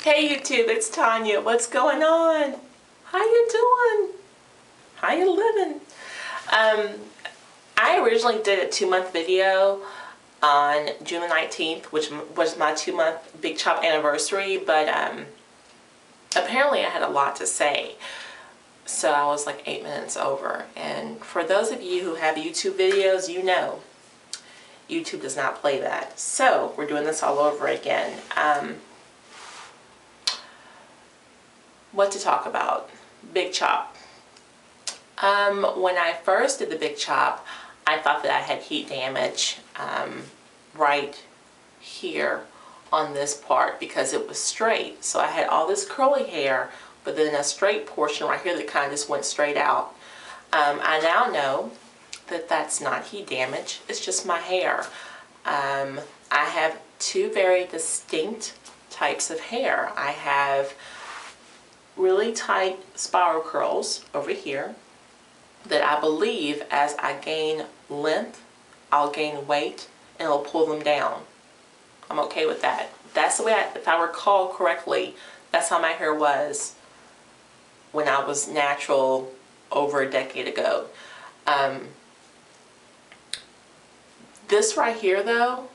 Hey YouTube, it's Tanya. What's going on? How you doing? How you living? I originally did a 2-month video on June the 19th, which was my 2-month Big Chop anniversary, but apparently I had a lot to say. So I was like 8 minutes over. And for those of you who have YouTube videos, you know YouTube does not play that. So we're doing this all over again. What to talk about? Big chop. When I first did the big chop, I thought that I had heat damage right here on this part because it was straight. So I had all this curly hair, but then a straight portion right here that kind of just went straight out. I now know that that's not heat damage, it's just my hair. I have two very distinct types of hair. I have really tight spiral curls over here that I believe as I gain length, I'll gain weight and it'll pull them down. I'm okay with that. That's the way, if I recall correctly, that's how my hair was when I was natural over a decade ago. This right here though,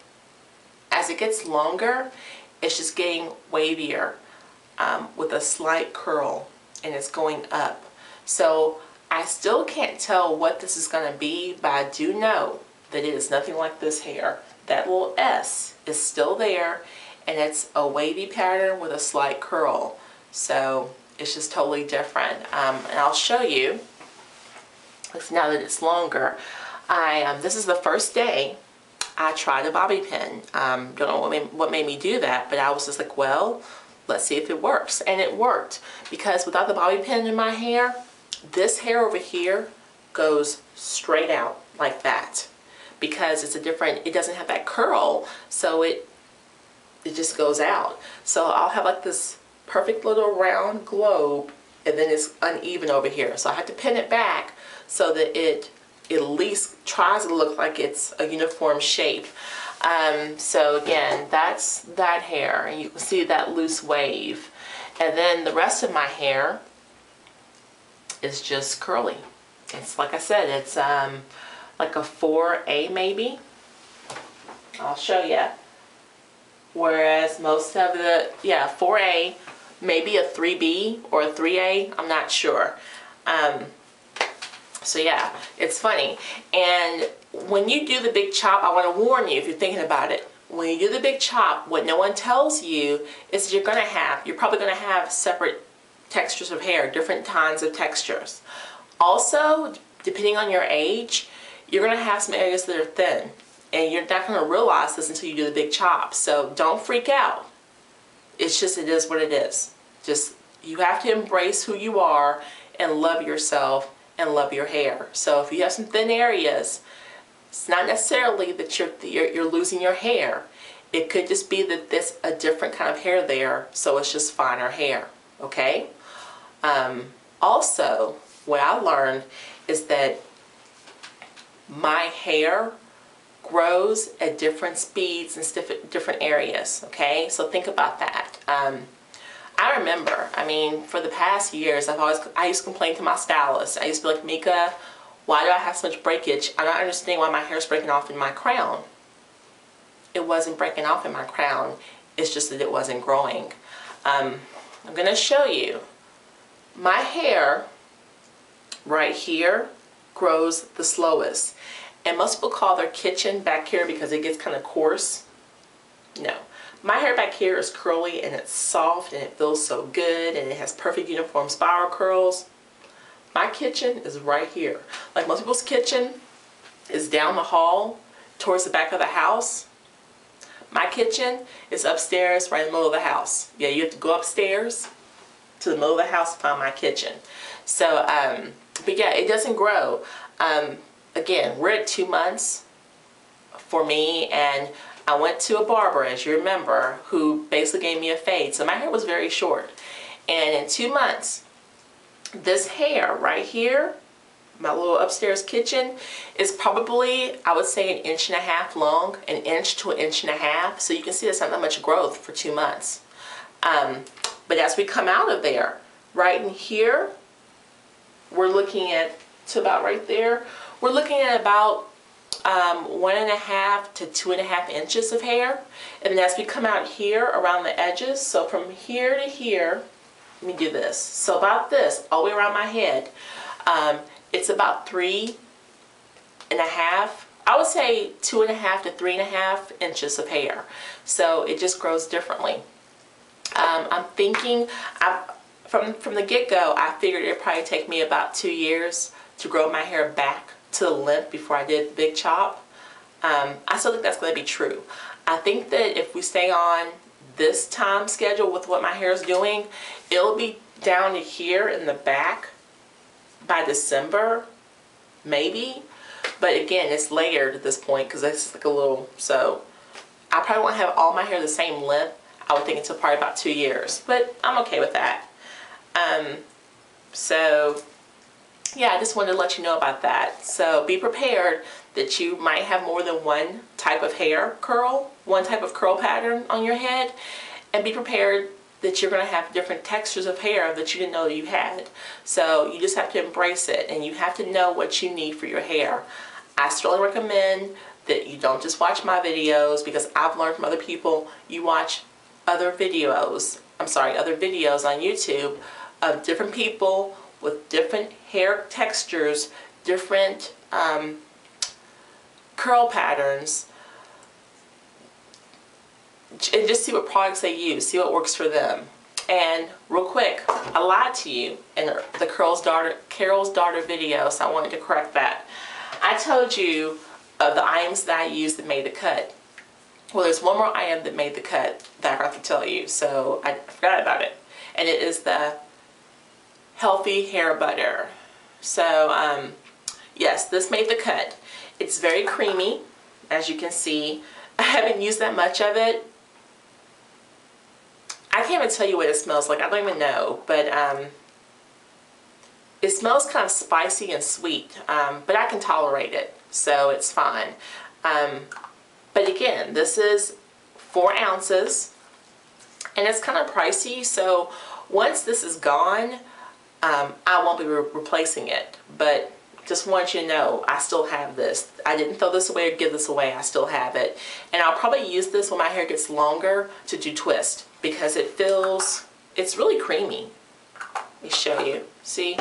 as it gets longer, it's just getting wavier. With a slight curl, and it's going up. So I still can't tell what this is going to be, but I do know that it is nothing like this hair. That little S is still there, and it's a wavy pattern with a slight curl. So it's just totally different. And I'll show you now that it's longer. This is the first day I tried a bobby pin. Don't know what made me do that, but I was just like, well, let's see if it works. And it worked, because without the bobby pin in my hair, this hair over here goes straight out like that, because it's a different, it doesn't have that curl, so it just goes out. So I'll have like this perfect little round globe, and then it's uneven over here. So I have to pin it back so that it at least tries to look like it's a uniform shape. So again, that's that hair, and you can see that loose wave. And then the rest of my hair is just curly. It's like I said, it's like a 4A maybe. I'll show you. Whereas most of the, 4A, maybe a 3B or a 3A, I'm not sure. So yeah, it's funny. And when you do the big chop, I want to warn you if you're thinking about it. When you do the big chop, what no one tells you is you're probably going to have separate textures of hair, different kinds of textures. Also, depending on your age, you're going to have some areas that are thin. And you're not going to realize this until you do the big chop. So don't freak out. It's just, it is what it is. Just, you have to embrace who you are and love yourself and love your hair. So if you have some thin areas, it's not necessarily that you're losing your hair. It could just be that there's a different kind of hair there, so it's just finer hair, okay? Also, what I learned is that my hair grows at different speeds in different areas, okay? So think about that. I remember, for the past years, I used to complain to my stylist. I used to be like, Mika, why do I have so much breakage? I'm not understanding why my hair is breaking off in my crown. It wasn't breaking off in my crown. It's just that it wasn't growing. I'm going to show you. My hair right here grows the slowest. And most people call their kitchen back here because it gets kind of coarse. No. My hair back here is curly and it's soft and it feels so good and it has perfect uniform spiral curls. My kitchen is right here. Like most people's kitchen is down the hall towards the back of the house. My kitchen is upstairs right in the middle of the house. Yeah, you have to go upstairs to the middle of the house to find my kitchen. So, but yeah, it doesn't grow. Again, we're at 2 months for me, and I went to a barber, as you remember, who basically gave me a fade. So my hair was very short. And in 2 months, this hair right here, my little upstairs kitchen, is probably, I would say, 1.5 inches long, 1 inch to 1.5 inches. So you can see there's not that much growth for 2 months. But as we come out of there, right in here, we're looking at, to about right there, we're looking at about 1.5 to 2.5 inches of hair. And then as we come out here around the edges, so from here to here, let me do this. So about this, all the way around my head, it's about 3.5, I would say 2.5 to 3.5 inches of hair. So it just grows differently. I'm thinking, from the get-go, I figured it'd probably take me about 2 years to grow my hair back to the length before I did the big chop. I still think that's going to be true. I think that if we stay on this time schedule with what my hair is doing, it'll be down to here in the back by December, maybe. But again, it's layered at this point because it's like a little, so I probably won't have all my hair the same length. I would think until probably about 2 years, but I'm okay with that. So yeah, I just wanted to let you know about that. So be prepared that you might have more than one type of hair curl, one type of curl pattern on your head, and be prepared that you're going to have different textures of hair that you didn't know you had. So you just have to embrace it, and you have to know what you need for your hair. I strongly recommend that you don't just watch my videos, because I've learned from other people. You watch other videos on YouTube of different people with different hair textures, different curl patterns, and just see what products they use, see what works for them. And real quick, I lied to you in the Carol's Daughter video, so I wanted to correct that. I told you of the items that I used that made the cut. Well, there's one more item that made the cut that I forgot to tell you, so I forgot about it. And it is the healthy hair butter. So yes, this made the cut. It's very creamy, as you can see. I haven't used that much of it. I can't even tell you what it smells like. I don't even know, but it smells kind of spicy and sweet, but I can tolerate it, so it's fine. But again, this is 4 ounces, and it's kind of pricey, so once this is gone, I won't be replacing it. But just want you to know, I still have this. I didn't throw this away or give this away. I still have it. And I'll probably use this when my hair gets longer to do twist, because it feels, it's really creamy. Let me show you. See?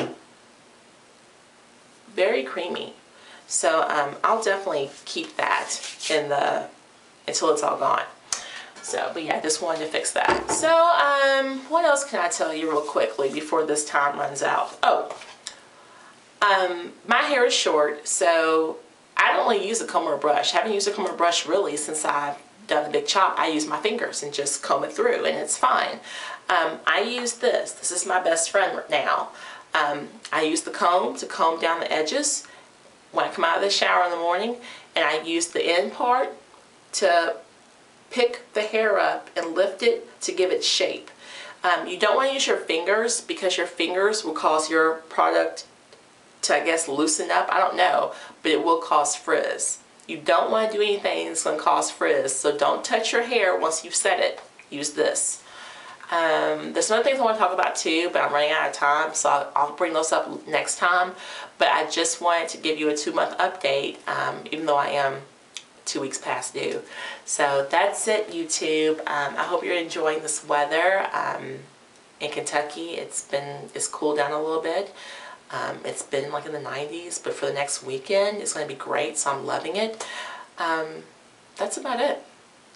Very creamy. So I'll definitely keep that in the, until it's all gone. So, but yeah, I just wanted to fix that. So, what else can I tell you real quickly before this time runs out? Oh, my hair is short, so I don't really use a comb or a brush. I haven't used a comb or brush really since I've done the big chop. I use my fingers and just comb it through, and it's fine. I use this. This is my best friend right now. I use the comb to comb down the edges when I come out of the shower in the morning, and I use the end part to pick the hair up and lift it to give it shape. You don't want to use your fingers, because your fingers will cause your product to, I guess, loosen up. I don't know, but it will cause frizz. You don't want to do anything that's going to cause frizz, so don't touch your hair once you've set it. Use this. There's some other things I want to talk about too, but I'm running out of time, so I'll bring those up next time. But I just wanted to give you a 2-month update, even though I am 2 weeks past due. So that's it, YouTube. I hope you're enjoying this weather. In Kentucky, it's cooled down a little bit. It's been like in the 90s, but for the next weekend, it's going to be great, so I'm loving it. That's about it.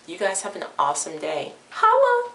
You guys have an awesome day. Holla!